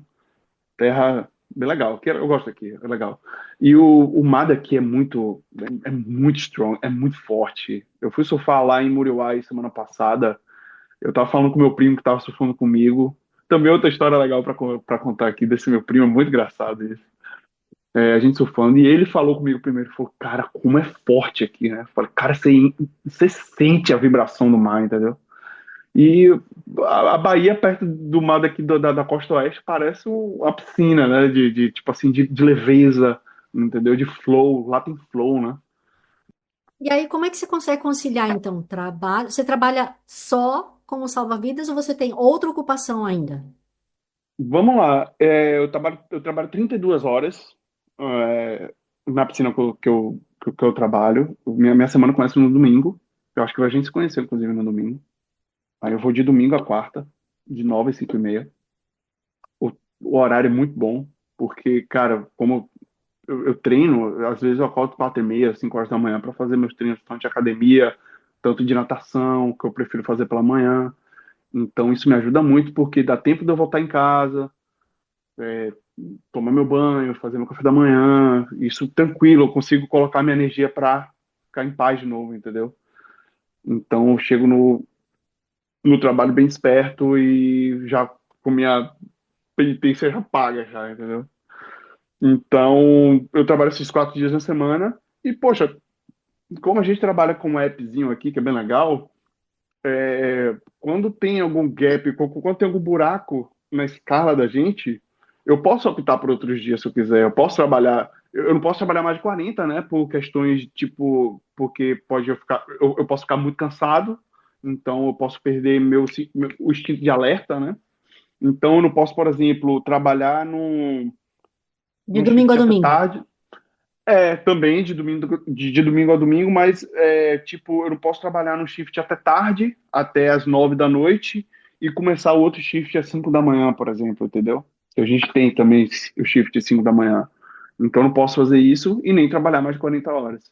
Terra bem legal, eu gosto aqui, é legal. E o mar daqui é muito strong, é muito forte. Eu fui surfar lá em Muriwai semana passada. Eu tava falando com meu primo que tava surfando comigo. Também outra história legal pra contar aqui desse meu primo, é muito engraçado isso. A gente surfando, e ele falou comigo primeiro, falou, cara, como é forte aqui, né? Eu falei, cara, você sente a vibração do mar, entendeu? E a Bahia, perto do mar daqui da costa oeste, parece uma piscina, né? Tipo assim, de leveza, entendeu? De flow, lá tem flow, né? E aí, como é que você consegue conciliar, então, trabalho? Você trabalha só como salva-vidas ou você tem outra ocupação ainda? Vamos lá, eu trabalho 32 horas na piscina que eu trabalho. Minha semana começa no domingo. Eu acho que a gente se conheceu, inclusive, no domingo. Aí eu vou de domingo a quarta, de 9 às 5:30. O horário é muito bom, porque, cara, como eu treino, às vezes eu acordo 4:30, 5 horas da manhã para fazer meus treinos, tanto de academia, tanto de natação, que eu prefiro fazer pela manhã. Então isso me ajuda muito, porque dá tempo de eu voltar em casa, tomar meu banho, fazer meu café da manhã, isso tranquilo, eu consigo colocar minha energia para ficar em paz de novo, entendeu? Então eu chego no trabalho bem desperto e já com minha penitência já paga, já, entendeu? Então, eu trabalho esses 4 dias na semana e, poxa, como a gente trabalha com um appzinho aqui, que é bem legal, quando tem algum gap, quando tem algum buraco na escala da gente, eu posso optar por outros dias se eu quiser. Eu não posso trabalhar mais de 40, né? Por questões de tipo, porque eu posso ficar muito cansado, então eu posso perder o instinto de alerta, né? Então eu não posso, por exemplo, trabalhar De num domingo a shift até domingo. tarde. Também de domingo a domingo, mas tipo, eu não posso trabalhar no shift até tarde, até as 9 da noite, e começar o outro shift às 5 da manhã, por exemplo, entendeu? A gente tem também o shift às 5 da manhã. Então, eu não posso fazer isso e nem trabalhar mais de 40 horas.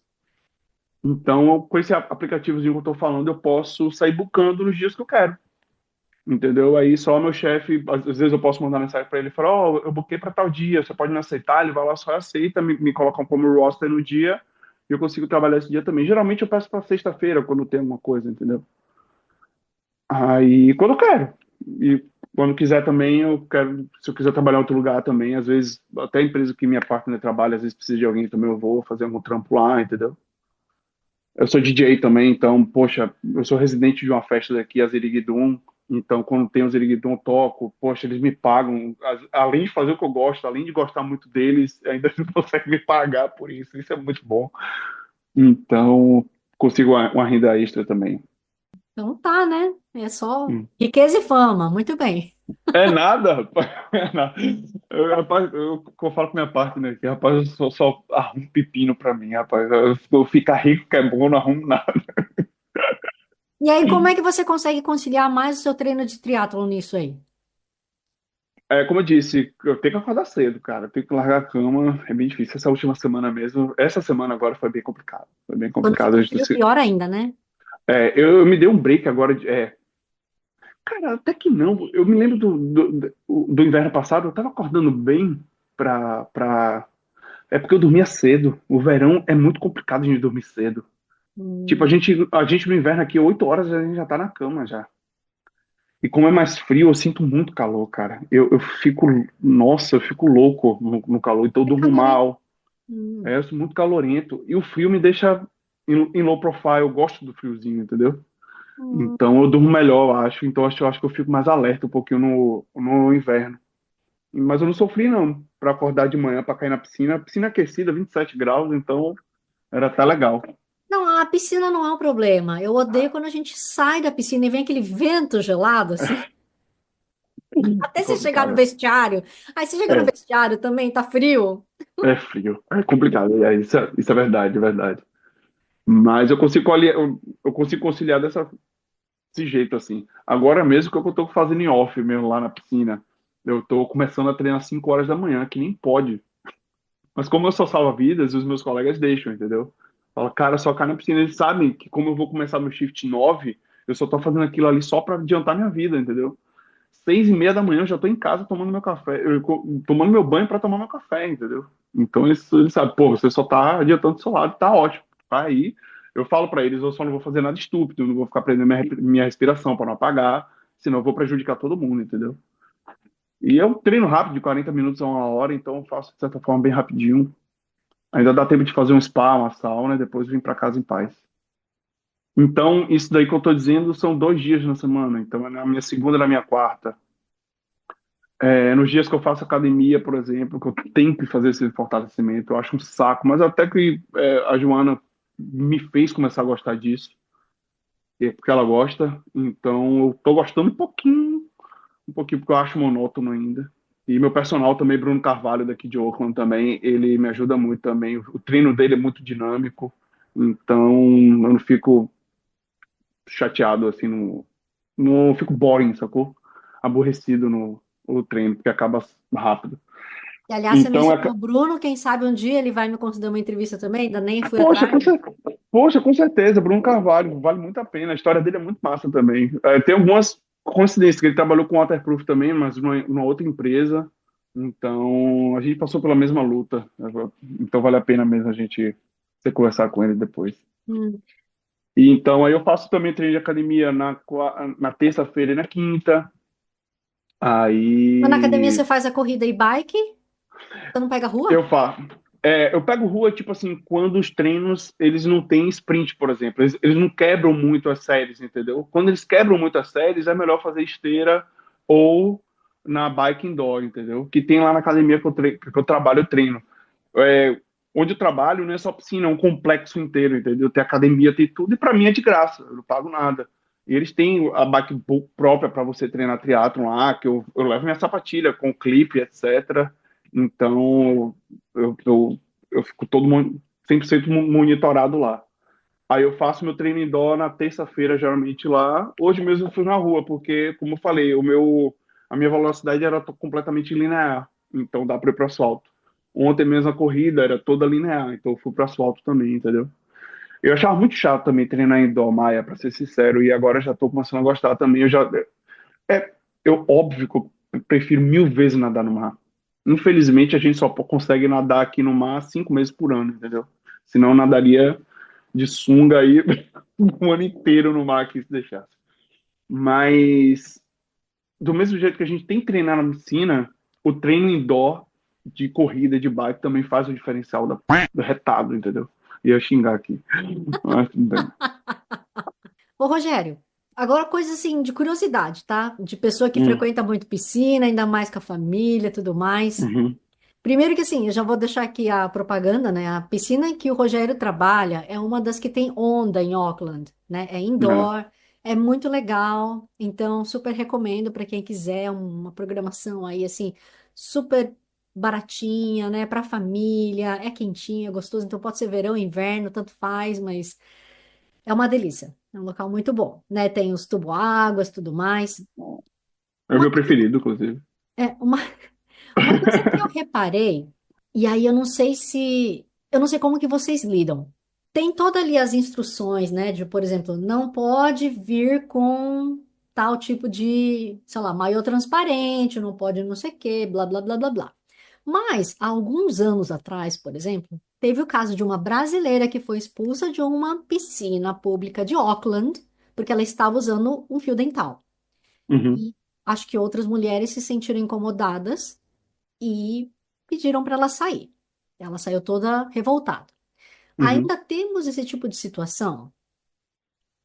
Então, com esse aplicativozinho que eu tô falando, eu posso sair bucando nos dias que eu quero. Entendeu? Aí só meu chefe, às vezes eu posso mandar mensagem para ele e falar, ó, eu buquei para tal dia, você pode me aceitar? Ele vai lá, só aceita, me coloca como roster no dia e eu consigo trabalhar esse dia também. Geralmente eu peço para sexta-feira quando tem alguma coisa, entendeu? Aí quando eu quero. E quando quiser também, eu quero, se eu quiser trabalhar em outro lugar também, às vezes, até a empresa que minha partner trabalha, às vezes precisa de alguém também, eu vou fazer algum trampo lá, entendeu? Eu sou DJ também, então, poxa, eu sou residente de uma festa daqui, a Ziriguidum. Então, quando tem o Ziriguidum, eu toco. Poxa, eles me pagam. Além de fazer o que eu gosto, além de gostar muito deles, ainda não conseguem me pagar por isso. Isso é muito bom. Então, consigo uma renda extra também. Então tá, né? É só Hum. riqueza e fama. Muito bem. É nada, rapaz. É nada. Rapaz, eu falo com minha partner aqui, rapaz, eu só arrumo pepino pra mim, rapaz. Eu ficar rico que é bom, eu não arrumo nada. E aí, como é que você consegue conciliar mais o seu treino de triatlon nisso aí? Como eu disse, eu tenho que acordar cedo, cara. Eu tenho que largar a cama. É bem difícil. Essa última semana mesmo. Essa semana agora foi bem complicado. Foi bem Quando complicado. fica frio, pior ainda, né? Eu me dei um break agora. Cara, até que não. Eu me lembro do inverno passado. Eu tava acordando bem pra. É porque eu dormia cedo. O verão é muito complicado de dormir cedo. Tipo, a Hum. gente, a gente no inverno aqui, 8 horas, a gente já tá na cama já. E como é mais frio, eu sinto muito calor, cara. Eu fico. Nossa, eu fico louco no calor. Então eu É durmo calorento. mal. Hum. Eu sou muito calorento. E o frio me deixa em low profile. Eu gosto do friozinho, entendeu? Hum. Então eu durmo melhor, eu acho. Então eu acho que eu fico mais alerta um pouquinho no inverno. Mas eu não sofri, não, para acordar de manhã para cair na piscina. Piscina aquecida, 27 graus, então era até legal. Não, a piscina não é um problema. Eu odeio quando a gente sai da piscina e vem aquele vento gelado, assim. É Até você chegar no complicado. vestiário. Aí você chega no É, vestiário também, tá frio. é frio. É complicado. Isso é verdade, é verdade. Mas eu consigo conciliar desse jeito, assim. Agora mesmo que eu tô fazendo em off mesmo lá na piscina. Eu tô começando a treinar às 5 horas da manhã, que nem pode. Mas como eu sou salva-vidas, os meus colegas deixam, entendeu? Fala, cara, só cai na piscina. Eles sabem que como eu vou começar meu shift 9, eu só tô fazendo aquilo ali só pra adiantar minha vida, entendeu? 6:30 da manhã eu já tô em casa tomando meu café, tomando meu banho pra tomar meu café, entendeu? Então eles sabem, pô, você só tá adiantando do seu lado, tá ótimo. Tá aí. Eu falo pra eles, eu só não vou fazer nada estúpido, não vou ficar prendendo minha respiração pra não apagar, senão eu vou prejudicar todo mundo, entendeu? E eu treino rápido, de 40 minutos a 1 hora, então eu faço de certa forma bem rapidinho. Ainda dá tempo de fazer um spa, uma sauna, e depois vir para casa em paz. Então, isso daí que eu estou dizendo são 2 dias na semana. Então, é na minha segunda e na minha quarta. Nos dias que eu faço academia, por exemplo, que eu tenho que fazer esse fortalecimento, eu acho um saco. Mas até que a Joana me fez começar a gostar disso, porque ela gosta. Então, eu estou gostando um pouquinho porque eu acho monótono ainda. E meu personal também, Bruno Carvalho, daqui de Oakland também, ele me ajuda muito também. O treino dele é muito dinâmico, então eu não fico chateado, assim, não fico boring, sacou? Aborrecido no treino, porque acaba rápido. E aliás, você Então, mencionou o Bruno, quem sabe um dia ele vai me conceder uma entrevista também, ainda nem fui poxa, atrás. poxa, com certeza, Bruno Carvalho, vale muito a pena. A história dele é muito massa também. Tem algumas coincidências, que ele trabalhou com Waterproof também, mas numa outra empresa. Então, a gente passou pela mesma luta. Então, vale a pena mesmo a gente você conversar com ele depois. Hum. E então, aí eu faço também treino de academia na terça-feira e na quinta. Mas na academia Aí você faz a corrida e bike? Você não pega a rua? eu faço. Eu pego rua, tipo assim, quando os treinos, eles não têm sprint, por exemplo. Eles não quebram muito as séries, entendeu? Quando eles quebram muito as séries, é melhor fazer esteira ou na bike indoor, entendeu? Que tem lá na academia que eu trabalho, eu treino. É, onde eu trabalho não é só piscina, é um complexo inteiro, entendeu? Tem academia, tem tudo, e para mim é de graça, eu não pago nada. E eles têm a bike própria para você treinar triatlon lá, que eu levo minha sapatilha com clipe, etc. Então, eu, eu fico 100% monitorado lá. Aí eu faço meu treino indoor na terça-feira, geralmente lá. Hoje mesmo eu fui na rua, porque, como eu falei, a minha velocidade era completamente linear, então dá para ir para o asfalto. Ontem mesmo a corrida era toda linear, então eu fui para o asfalto também, entendeu? Eu achava muito chato também treinar indoor, Maia, para ser sincero, e agora já estou começando a gostar também. É, óbvio que eu prefiro mil vezes nadar no mar. Infelizmente, a gente só consegue nadar aqui no mar 5 meses por ano, entendeu? Senão eu nadaria de sunga aí o ano inteiro no mar aqui se deixasse. Mas, do mesmo jeito que a gente tem que treinar na piscina, o treino indoor de corrida, de bike, também faz o diferencial do retado, entendeu? Ia xingar aqui. Mas tudo bem. Ô, Rogério, agora coisa assim de curiosidade, tá? De pessoa que Hum, frequenta muito piscina, ainda mais com a família, tudo mais. uhum, Primeiro que assim, eu já vou deixar aqui a propaganda, né? A piscina que o Rogério trabalha é uma das que tem onda em Auckland, né? É é. indoor, é muito legal, então super recomendo para quem quiser uma programação aí assim super baratinha, né? Para família, é quentinha, é gostoso, então pode ser verão, inverno, tanto faz, mas é uma delícia. É um local muito bom, né? Tem os tubo-águas, tudo mais. É o Uma meu coisa, preferido, inclusive. é, uma, uma coisa que eu reparei, e aí eu não sei se, eu não sei como que vocês lidam. Tem toda ali as instruções, né? De, por exemplo, não pode vir com tal tipo de, sei lá, maiô transparente, não pode não sei o quê, blá, blá, blá, blá, blá. Mas, há alguns anos atrás, por exemplo, teve o caso de uma brasileira que foi expulsa de uma piscina pública de Auckland, porque ela estava usando um fio dental. Uhum, E acho que outras mulheres se sentiram incomodadas e pediram para ela sair. Ela saiu toda revoltada. uhum. Ainda temos esse tipo de situação?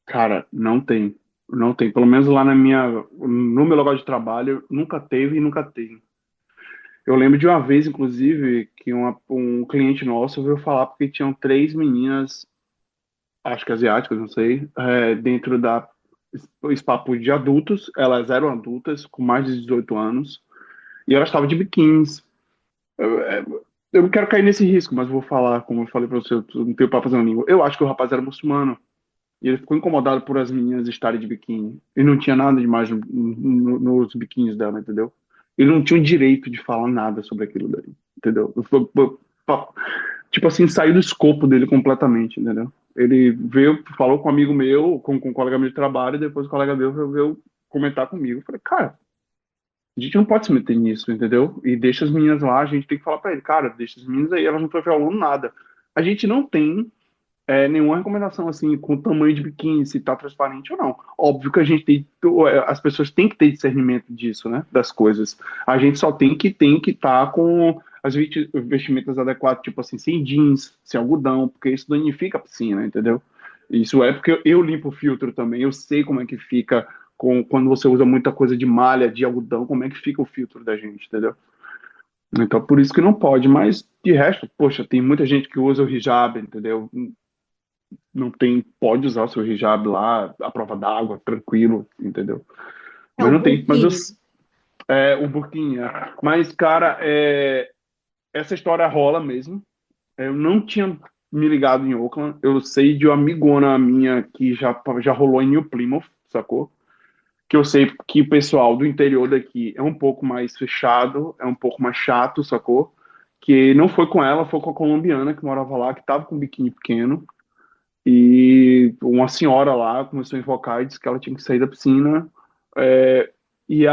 Cara, não tem. Não tem. Pelo menos lá no meu local de trabalho, nunca teve e nunca tem. Eu lembro de uma vez, inclusive, que um cliente nosso veio falar porque tinham 3 meninas, acho que asiáticas, não sei, dentro da espaço de adultos. Elas eram adultas, com mais de 18 anos, e elas estavam de biquínis. eu não quero cair nesse risco, mas vou falar, como eu falei pra você, eu não tenho papas na língua. Eu acho que o rapaz era muçulmano. E ele ficou incomodado por as meninas estarem de biquíni. E não tinha nada demais nos biquínis dela, entendeu? Ele não tinha o direito de falar nada sobre aquilo daí, entendeu? Tipo assim, saiu do escopo dele completamente, entendeu? Ele veio, falou com um amigo meu, com um colega meu de trabalho, e depois o colega meu veio comentar comigo. Eu falei, cara, a gente não pode se meter nisso, entendeu? E deixa as meninas lá, a gente tem que falar pra ele, cara, deixa as meninas aí, elas não estão falando nada. A gente não tem nenhuma recomendação assim com o tamanho de biquíni, se tá transparente ou não. Óbvio que a gente tem, as pessoas têm que ter discernimento disso, né? Das coisas. A gente só tem que estar com as vestimentas adequadas, tipo assim, sem jeans, sem algodão, porque isso danifica a piscina, entendeu? Isso é porque eu limpo o filtro também, eu sei como é que fica quando você usa muita coisa de malha, de algodão, como é que fica o filtro da gente, entendeu? Então, por isso que não pode, mas de resto, poxa, tem muita gente que usa o hijab, entendeu? Não tem, pode usar o seu hijab lá, à prova d'água, tranquilo, entendeu? É Mas o não tem, mas eu, burquinho. o burquinha. Mas, cara, essa história rola mesmo. Eu não tinha me ligado em Oakland. Eu sei de uma amigona minha que já rolou em New Plymouth, sacou? Que eu sei que o pessoal do interior daqui é um pouco mais fechado, é um pouco mais chato, sacou? Que não foi com ela, foi com a colombiana que morava lá, que tava com um biquíni pequeno. E uma senhora lá começou a invocar e disse que ela tinha que sair da piscina. É, e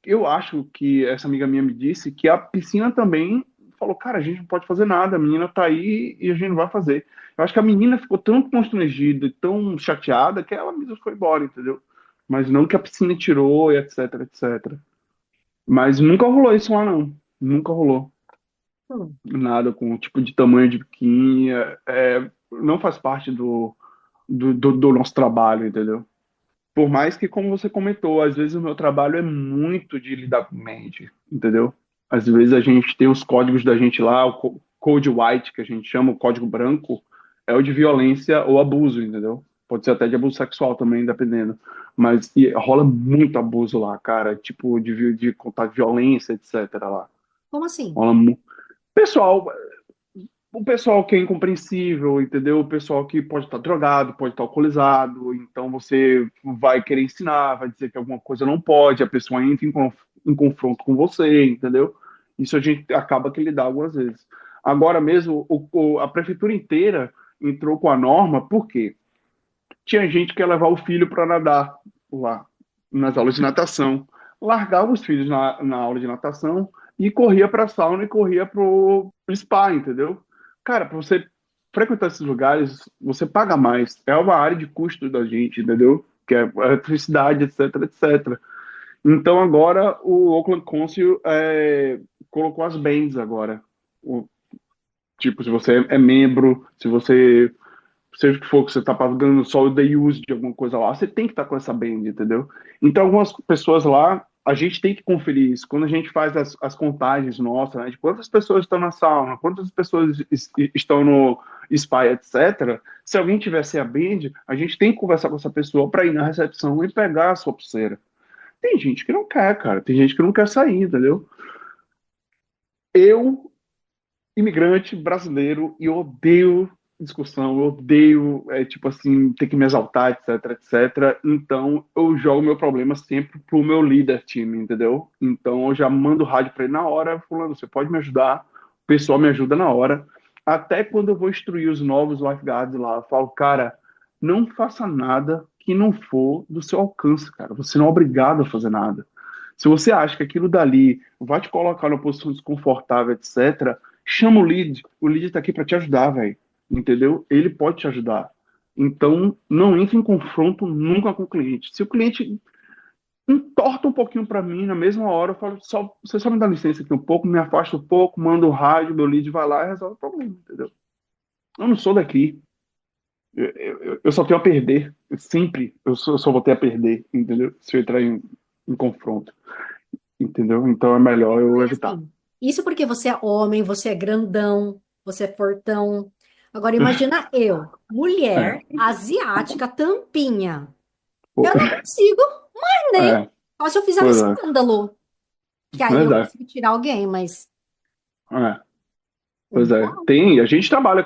eu acho que essa amiga minha me disse que a piscina também falou, cara, a gente não pode fazer nada, a menina tá aí e a gente não vai fazer. Eu acho que a menina ficou tão constrangida, e tão chateada, que ela mesmo foi embora, entendeu? Mas não que a piscina tirou, e etc, etc. Mas nunca rolou isso lá, não. Nunca rolou Hum. nada com o tipo de tamanho de biquíni. Não faz parte do nosso trabalho, entendeu? Por mais que, como você comentou, às vezes o meu trabalho é muito de lidar com mente, entendeu? Às vezes a gente tem os códigos da gente lá, o Code White, que a gente chama, o código branco, é o de violência ou abuso, entendeu? Pode ser até de abuso sexual também, dependendo. Mas rola muito abuso lá, cara, tipo de contato de violência, etc. lá. Como assim? Rola mu... Pessoal, o pessoal que é incompreensível, entendeu? O pessoal que pode estar drogado, pode estar alcoolizado, então você vai querer ensinar, vai dizer que alguma coisa não pode, a pessoa entra em confronto com você, entendeu? Isso a gente acaba que lidar algumas vezes. Agora mesmo, a prefeitura inteira entrou com a norma, por quê? Tinha gente que ia levar o filho para nadar lá, nas aulas de natação. Largava os filhos na aula de natação e corria para a sauna e corria para o spa, entendeu? Cara, para você frequentar esses lugares, você paga mais. É uma área de custo da gente, entendeu? Que é eletricidade, etc, etc. Então agora o Oakland Council colocou as bands agora. Tipo, se você é membro, se você seja o que for que você está pagando só o day use de alguma coisa lá, você tem que estar com essa band, entendeu? Então, algumas pessoas lá, a gente tem que conferir isso. Quando a gente faz as contagens nossas, né, de quantas pessoas estão na sauna, quantas pessoas estão no spa, etc., se alguém tiver sem a band, a gente tem que conversar com essa pessoa para ir na recepção e pegar a sua pulseira. Tem gente que não quer, cara. Tem gente que não quer sair, entendeu? Eu imigrante brasileiro e eu odeio discussão, eu odeio, tipo assim, ter que me exaltar, etc, etc. Então, eu jogo meu problema sempre pro meu líder time, entendeu? Então, eu já mando o rádio para ele na hora, fulano, você pode me ajudar? O pessoal me ajuda na hora. Até quando eu vou instruir os novos lifeguards lá, eu falo, cara, não faça nada que não for do seu alcance, cara. Você não é obrigado a fazer nada. Se você acha que aquilo dali vai te colocar numa posição desconfortável, etc., chama o lead tá aqui para te ajudar, velho. Entendeu? Ele pode te ajudar. Então, não entre em confronto nunca com o cliente. Se o cliente entorta um pouquinho para mim, na mesma hora, eu falo, você só me dá licença aqui um pouco, me afasta um pouco, manda o rádio, meu lead vai lá e resolve o problema, entendeu? Eu não sou daqui. Eu só tenho a perder. Sempre eu só vou ter a perder, entendeu? Se eu entrar em confronto, entendeu? Então é melhor eu E evitar. assim, isso porque você é homem, você é grandão, você é fortão. Agora imagina eu, É, mulher, asiática, tampinha. pô, Eu não consigo, mas nem. é, Só se eu fizer um pois é, escândalo, que aí pois eu é, consigo tirar alguém, mas é. Pois é, tem. A gente trabalha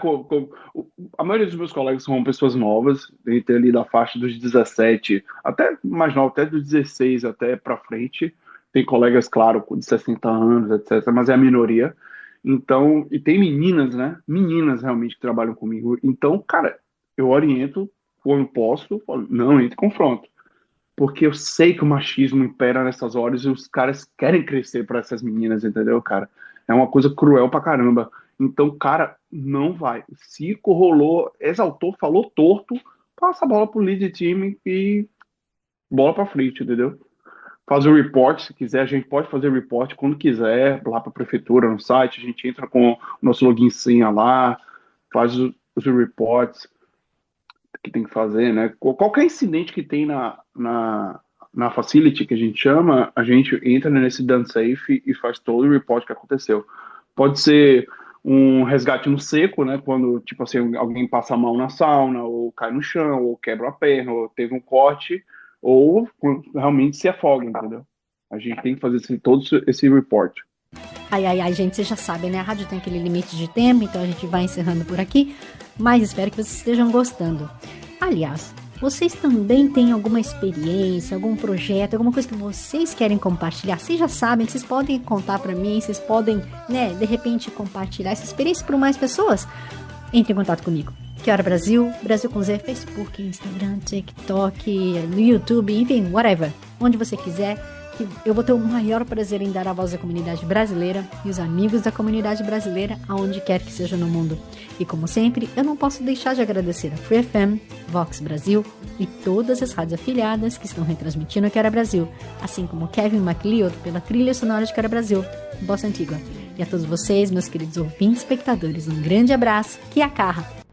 a maioria dos meus colegas são pessoas novas, entre ali da faixa dos 17, até mais novo, até dos 16 até para frente. Tem colegas, claro, de 60 anos, etc., mas é a minoria. Então, e tem meninas, né? Meninas realmente que trabalham comigo. Então, cara, eu oriento quando posso, falo, não entre em confronto. Porque eu sei que o machismo impera nessas horas e os caras querem crescer para essas meninas, entendeu, cara? É uma coisa cruel pra caramba. Então, cara, não vai. Se rolou, exaltou, falou torto, passa a bola pro líder de time e bola pra frente, entendeu? Faz o report, se quiser, a gente pode fazer o report quando quiser, lá pra prefeitura, no site, a gente entra com o nosso login senha lá, faz os reports que tem que fazer, né? Qualquer incidente que tem na facility, que a gente chama, a gente entra nesse done safe e faz todo o report que aconteceu. Pode ser um resgate no seco, né? Quando, tipo assim, alguém passa a mão na sauna, ou cai no chão, ou quebra a perna, ou teve um corte, ou realmente se afoga, entendeu? A gente tem que fazer todo esse report. Ai, ai, ai, gente, vocês já sabem, né? A rádio tem aquele limite de tempo, então a gente vai encerrando por aqui. Mas espero que vocês estejam gostando. Aliás, vocês também têm alguma experiência, algum projeto, alguma coisa que vocês querem compartilhar? Vocês já sabem, vocês podem contar pra mim, vocês podem, né, de repente compartilhar essa experiência para mais pessoas. Entre em contato comigo. Que Hora Brasil, Brasil com Z, Facebook, Instagram, TikTok, no YouTube, enfim, whatever. Onde você quiser. Eu vou ter o maior prazer em dar a voz à comunidade brasileira e os amigos da comunidade brasileira aonde quer que seja no mundo. E como sempre, eu não posso deixar de agradecer a Free FM, Vox Brasil e todas as rádios afiliadas que estão retransmitindo a Quero Brasil, assim como Kevin MacLeod pela trilha sonora de Quero Brasil, Bossa Antigua. E a todos vocês, meus queridos ouvintes e espectadores, um grande abraço, que a carra!